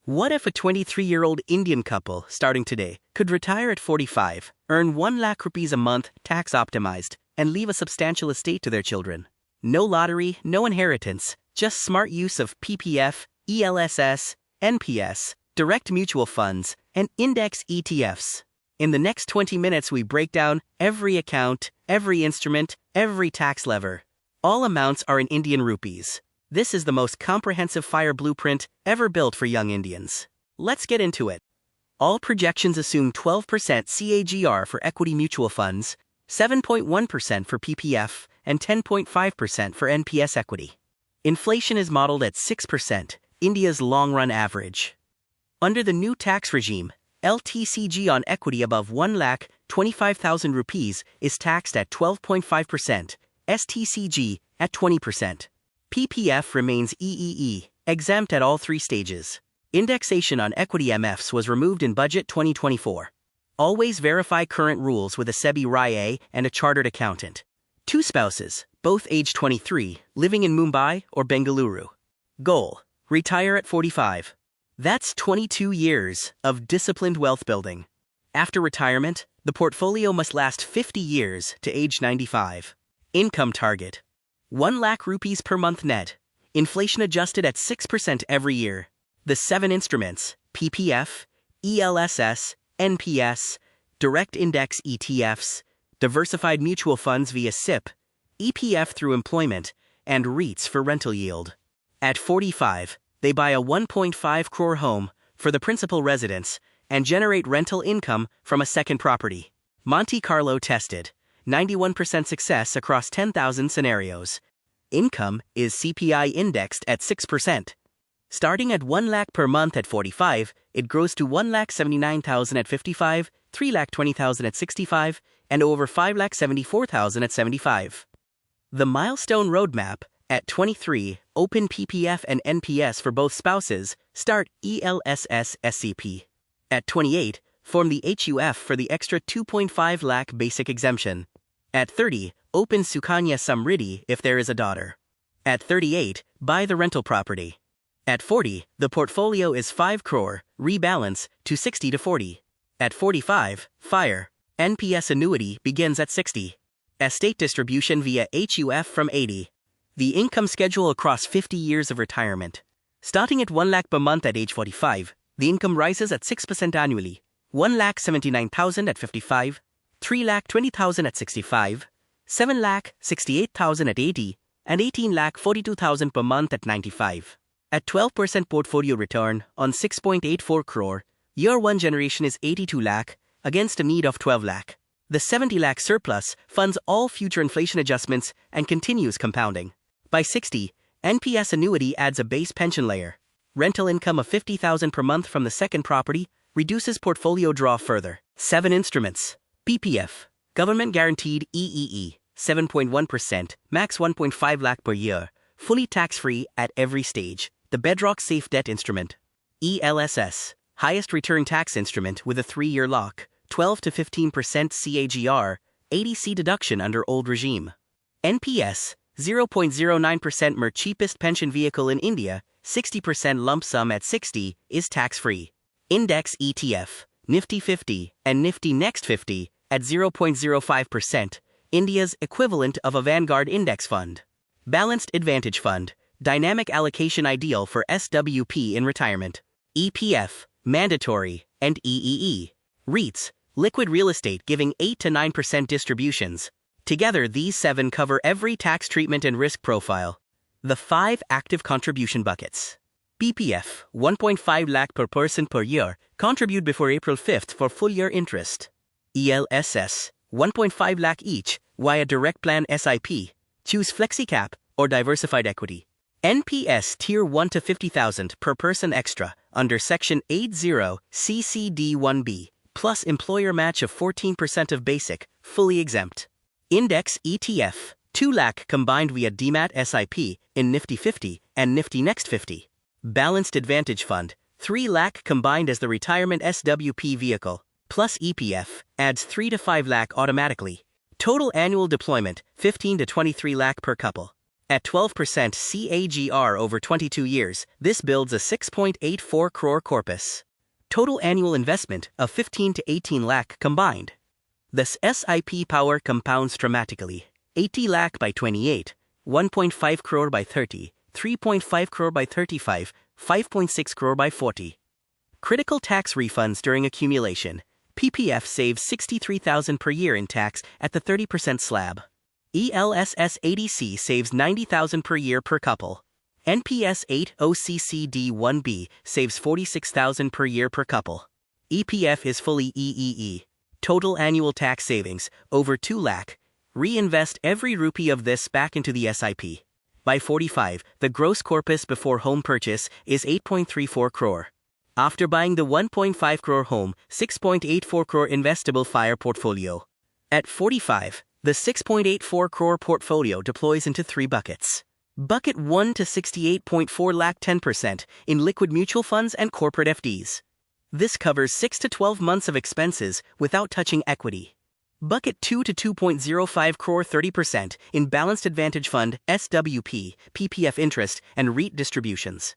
What if a 23-year-old Indian couple, starting today, could retire at 45, earn 1 lakh rupees a month, tax optimized, and leave a substantial estate to their children? No lottery, no inheritance, just smart use of PPF, ELSS, NPS, direct mutual funds, and index ETFs. In the next 20 minutes, we break down every account, every instrument, every tax lever. All amounts are in Indian rupees. This is the most comprehensive FIRE blueprint ever built for young Indians. Let's get into it. All projections assume 12% CAGR for equity mutual funds, 7.1% for PPF, and 10.5% for NPS equity. Inflation is modeled at 6%, India's long-run average. Under the new tax regime, LTCG on equity above 1,25,000 rupees is taxed at 12.5%, STCG at 20%. PPF remains EEE, exempt at all 3 stages. Indexation on equity MFs was removed in Budget 2024. Always verify current rules with a SEBI RIA and a chartered accountant. 2 spouses, both age 23, living in Mumbai or Bengaluru. Goal: retire at 45. That's 22 years of disciplined wealth building. After retirement, the portfolio must last 50 years to age 95. Income target: 1 lakh rupees per month net, inflation adjusted at 6% every year. The 7 instruments, PPF, ELSS, NPS, direct index ETFs, diversified mutual funds via SIP, EPF through employment, and REITs for rental yield. At 45, they buy a 1.5 crore home for the principal residence and generate rental income from a second property. Monte Carlo tested. 91% success across 10,000 scenarios. Income is CPI indexed at 6%. Starting at 1 lakh per month at 45, it grows to 1,79,000 at 55, 3,20,000 at 65, and over 5,74,000 at 75. The milestone roadmap: at 23, open PPF and NPS for both spouses, start ELSS SCP. At 28, form the HUF for the extra 2.5 lakh basic exemption. At 30, open Sukanya Samriddhi if there is a daughter. At 38, buy the rental property. At 40, the portfolio is 5 crore, rebalance to 60 to 40. At 45, FIRE, NPS annuity begins at 60. Estate distribution via HUF from 80. The income schedule across 50 years of retirement. Starting at 1 lakh per month at age 45, the income rises at 6% annually. 1,79,000 at 55, 3,20,000 at 65, 7,68,000 at 80, and 18,42,000 per month at 95. At 12% portfolio return on 6.84 crore, year 1 generation is 82 lakh against a need of 12 lakh. The 70 lakh surplus funds all future inflation adjustments and continues compounding. By 60, NPS annuity adds a base pension layer. Rental income of 50,000 per month from the second property reduces portfolio draw further. 7 instruments. PPF, government guaranteed EEE, 7.1%, max 1.5 lakh per year, fully tax-free at every stage, the bedrock safe debt instrument. ELSS, highest return tax instrument with a 3-year lock, 12 to 15% CAGR, 80C deduction under old regime. NPS, 0.09% mer cheapest pension vehicle in India, 60% lump sum at 60, is tax-free. Index ETF, Nifty 50 and Nifty Next 50 at 0.05%, India's equivalent of a Vanguard index fund. Balanced Advantage Fund, dynamic allocation ideal for SWP in retirement. EPF, mandatory, and EEE. REITs, liquid real estate giving 8 to 9% distributions. Together, these 7 cover every tax treatment and risk profile. The 5 active contribution buckets. PPF, 1.5 lakh per person per year, contribute before April 5th for full year interest. ELSS, 1.5 lakh each, via direct plan SIP, choose FlexiCap or diversified equity. NPS Tier 1 to 50,000 per person extra, under Section 80 CCD1B, plus employer match of 14% of basic, fully exempt. Index ETF, 2 lakh combined via DMAT SIP in Nifty 50 and Nifty Next 50. Balanced Advantage Fund, 3 lakh combined as the retirement SWP vehicle, plus EPF, adds 3 to 5 lakh automatically. Total annual deployment, 15 to 23 lakh per couple. At 12% CAGR over 22 years, this builds a 6.84 crore corpus. Total annual investment of 15 to 18 lakh combined. This SIP power compounds dramatically. 80 lakh by 28, 1.5 crore by 30, 3.5 crore by 35, 5.6 crore by 40. Critical tax refunds during accumulation. PPF saves 63,000 per year in tax at the 30% slab. ELSS ADC saves 90,000 per year per couple. NPS 8 OCCD1B saves 46,000 per year per couple. EPF is fully EEE. Total annual tax savings, over 2 lakh. Reinvest every rupee of this back into the SIP. By 45, the gross corpus before home purchase is 8.34 crore. After buying the 1.5 crore home, 6.84 crore investable FIRE portfolio. At 45, the 6.84 crore portfolio deploys into 3 buckets. Bucket 1 to 68.4 lakh 10% in liquid mutual funds and corporate FDs. This covers 6 to 12 months of expenses without touching equity. Bucket 2 to 2.05 crore 30% in Balanced Advantage Fund, SWP, PPF interest, and REIT distributions.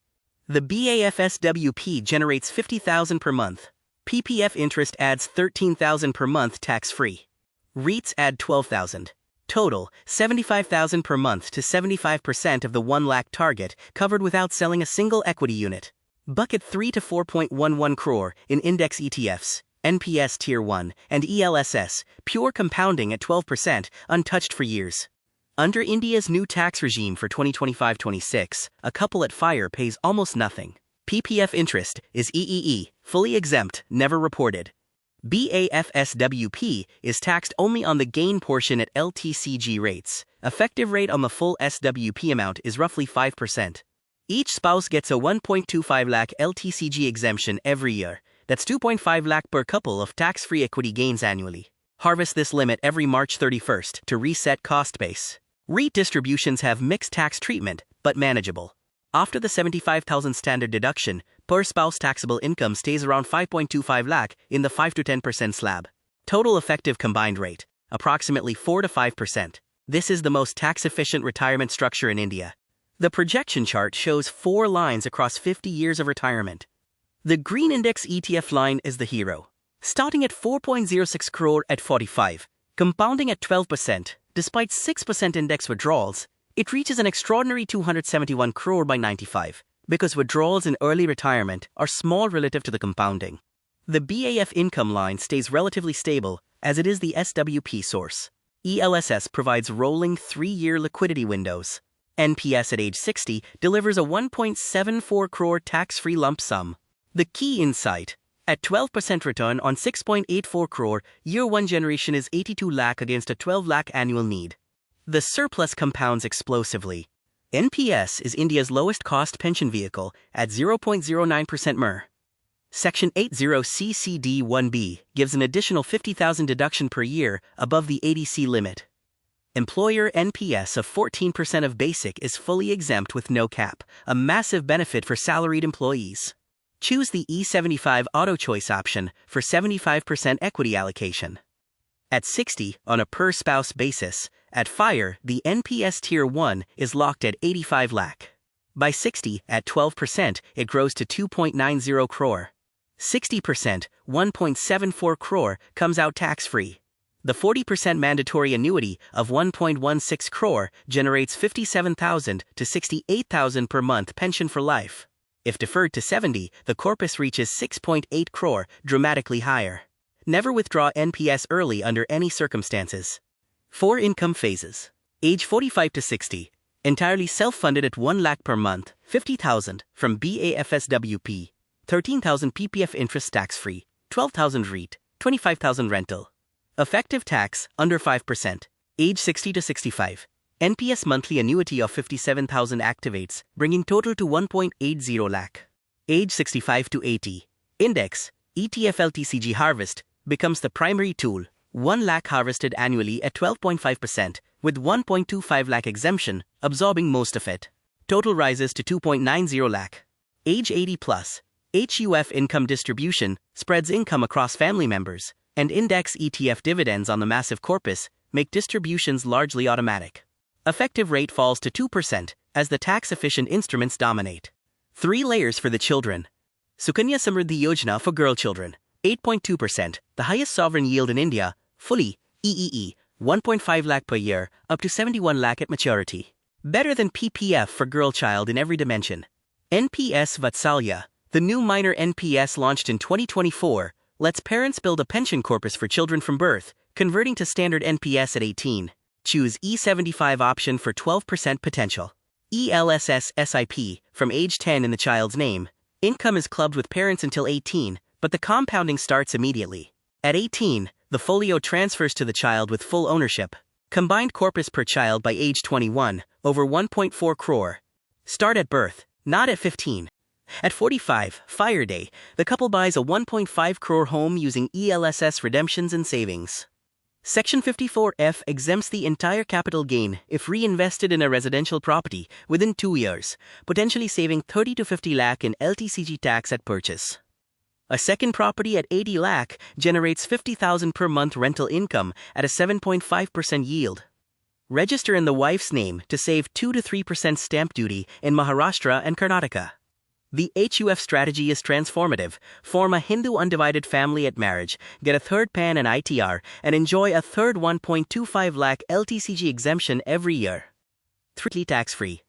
The BAFSWP generates 50,000 per month. PPF interest adds 13,000 per month tax-free. REITs add 12,000. Total, 75,000 per month to 75% of the 1 lakh target, covered without selling a single equity unit. Bucket 3 to 4.11 crore in index ETFs, NPS Tier 1, and ELSS, pure compounding at 12%, untouched for years. Under India's new tax regime for 2025-26, a couple at FIRE pays almost nothing. PPF interest is EEE, fully exempt, never reported. BAFSWP is taxed only on the gain portion at LTCG rates. Effective rate on the full SWP amount is roughly 5%. Each spouse gets a 1.25 lakh LTCG exemption every year. That's 2.5 lakh per couple of tax-free equity gains annually. Harvest this limit every March 31st to reset cost base. REIT distributions have mixed tax treatment, but manageable. After the 75,000 standard deduction, per spouse taxable income stays around 5.25 lakh in the 5 to 10% slab. Total effective combined rate, approximately 4 to 5%. This is the most tax-efficient retirement structure in India. The projection chart shows 4 lines across 50 years of retirement. The Green Index ETF line is the hero. Starting at 4.06 crore at 45, compounding at 12%, despite 6% index withdrawals, it reaches an extraordinary 271 crore by 95, because withdrawals in early retirement are small relative to the compounding. The BAF income line stays relatively stable, as it is the SWP source. ELSS provides rolling 3-year liquidity windows. NPS at age 60 delivers a 1.74 crore tax-free lump sum. The key insight: at 12% return on 6.84 crore, year 1 generation is 82 lakh against a 12 lakh annual need. The surplus compounds explosively. NPS is India's lowest cost pension vehicle at 0.09% MER. Section 80CCD1B gives an additional 50,000 deduction per year above the ADC limit. Employer NPS of 14% of basic is fully exempt with no cap, a massive benefit for salaried employees. Choose the E75 Auto Choice option for 75% equity allocation. At 60, on a per-spouse basis, at FIRE, the NPS Tier 1 is locked at 85 lakh. By 60, at 12%, it grows to 2.90 crore. 60%, 1.74 crore, comes out tax-free. The 40% mandatory annuity of 1.16 crore generates 57,000 to 68,000 per month pension for life. If deferred to 70, the corpus reaches 6.8 crore, dramatically higher. Never withdraw NPS early under any circumstances. 4 income phases. Age 45 to 60. Entirely self-funded at 1 lakh per month, 50,000 from BAFSWP, 13,000 PPF interest tax-free, 12,000 REIT, 25,000 rental. Effective tax, under 5%. Age 60 to 65. NPS monthly annuity of 57,000 activates, bringing total to 1.80 lakh. Age 65 to 80. Index, ETF LTCG harvest, becomes the primary tool. 1 lakh harvested annually at 12.5%, with 1.25 lakh exemption, absorbing most of it. Total rises to 2.90 lakh. Age 80 plus. HUF income distribution spreads income across family members, and index ETF dividends on the massive corpus make distributions largely automatic. Effective rate falls to 2% as the tax-efficient instruments dominate. 3 layers for the children. Sukanya Samriddhi Yojana for girl children, 8.2%, the highest sovereign yield in India, fully, EEE, 1.5 lakh per year, up to 71 lakh at maturity. Better than PPF for girl child in every dimension. NPS Vatsalya, the new minor NPS launched in 2024, lets parents build a pension corpus for children from birth, converting to standard NPS at 18. Choose E75 option for 12% potential. ELSS SIP, from age 10 in the child's name. Income is clubbed with parents until 18, but the compounding starts immediately. At 18, the folio transfers to the child with full ownership. Combined corpus per child by age 21, over 1.4 crore. Start at birth, not at 15. At 45, Fire Day, the couple buys a 1.5 crore home using ELSS redemptions and savings. Section 54F exempts the entire capital gain if reinvested in a residential property within 2 years, potentially saving 30 to 50 lakh in LTCG tax at purchase. A second property at 80 lakh generates 50,000 per month rental income at a 7.5% yield. Register in the wife's name to save 2 to 3% stamp duty in Maharashtra and Karnataka. The HUF strategy is transformative. Form a Hindu undivided family at marriage, get a third PAN and ITR, and enjoy a third 1.25 lakh LTCG exemption every year. 3. Tax-free.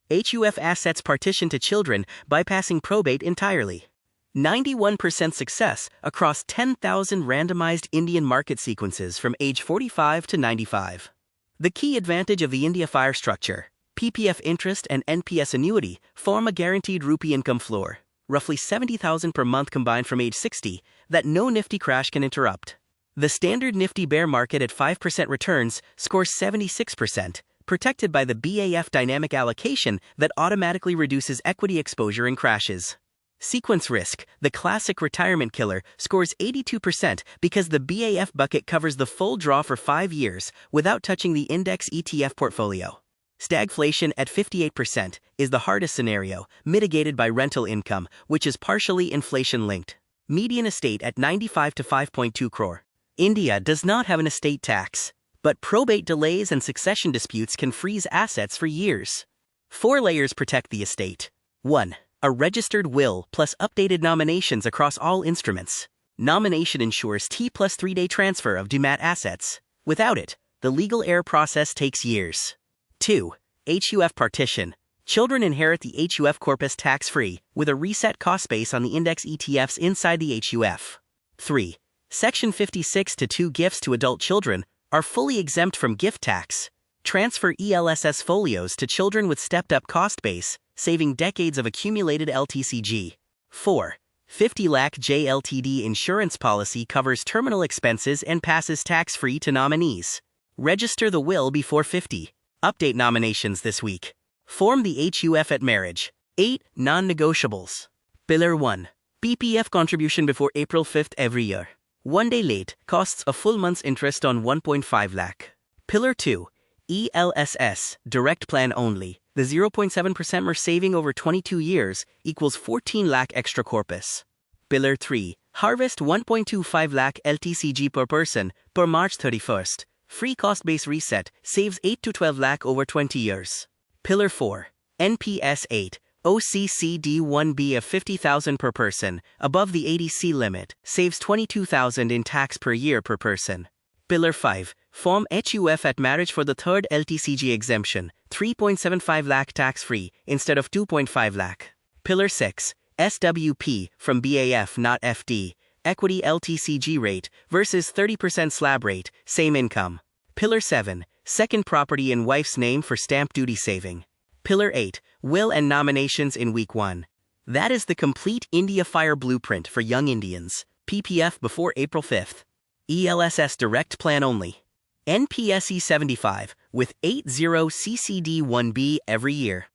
HUF assets partition to children, bypassing probate entirely. 91% success across 10,000 randomized Indian market sequences from age 45 to 95. The key advantage of the India FIRE structure, PPF interest and NPS annuity, form a guaranteed rupee income floor, roughly 70,000 per month combined from age 60, that no Nifty crash can interrupt. The standard Nifty bear market at 5% returns scores 76%, protected by the BAF dynamic allocation that automatically reduces equity exposure in crashes. Sequence risk, the classic retirement killer, scores 82% because the BAF bucket covers the full draw for 5 years without touching the index ETF portfolio. Stagflation at 58% is the hardest scenario, mitigated by rental income, which is partially inflation-linked. Median estate at 95 to 5.2 crore. India does not have an estate tax, but probate delays and succession disputes can freeze assets for years. 4 layers protect the estate. 1. A registered will plus updated nominations across all instruments. Nomination ensures T+3-day transfer of demat assets. Without it, the legal heir process takes years. 2. HUF partition. Children inherit the HUF corpus tax-free, with a reset cost base on the index ETFs inside the HUF. 3. Section 56-2 gifts to adult children are fully exempt from gift tax. Transfer ELSS folios to children with stepped-up cost base, saving decades of accumulated LTCG. 4. 50 lakh JLTD insurance policy covers terminal expenses and passes tax-free to nominees. Register the will before 50. Update nominations this week. Form the HUF at marriage. 8. Non-negotiables. Pillar 1. PPF contribution before April 5th every year. 1 day late costs a full month's interest on 1.5 lakh. Pillar 2. ELSS, direct plan only. The 0.7% mer saving over 22 years equals 14 lakh extra corpus. Pillar 3. Harvest 1.25 lakh LTCG per person per March 31st. Free cost-based reset saves 8 to 12 lakh over 20 years. Pillar 4. NPS 8. OCCD1B of 50,000 per person, above the ADC limit, saves 22,000 in tax per year per person. Pillar 5. Form HUF at marriage for the third LTCG exemption, 3.75 lakh tax-free instead of 2.5 lakh. Pillar 6. SWP from BAF not FD. Equity LTCG rate versus 30% slab rate, same income. Pillar 7. Second property in wife's name for stamp duty saving. Pillar 8. Will and nominations in week 1. That is the complete India FIRE blueprint for young Indians. PPF before April 5th. ELSS direct plan only. NPSE 75 with 80 CCD1B every year.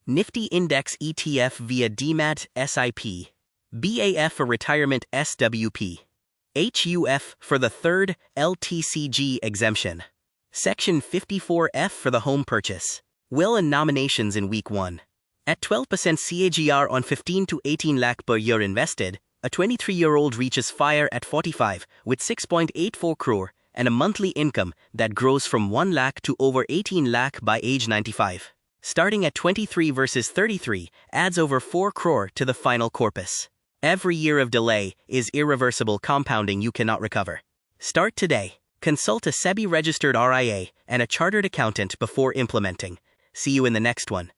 Nifty Index ETF via DMAT SIP. BAF for retirement SWP. HUF for the third LTCG exemption. Section 54F for the home purchase. Will and nominations in week 1. At 12% CAGR on 15 to 18 lakh per year invested, a 23-year-old reaches FIRE at 45 with 6.84 crore and a monthly income that grows from 1 lakh to over 18 lakh by age 95. Starting at 23 versus 33 adds over 4 crore to the final corpus. Every year of delay is irreversible compounding you cannot recover. Start today. Consult a SEBI-registered RIA and a chartered accountant before implementing. See you in the next one.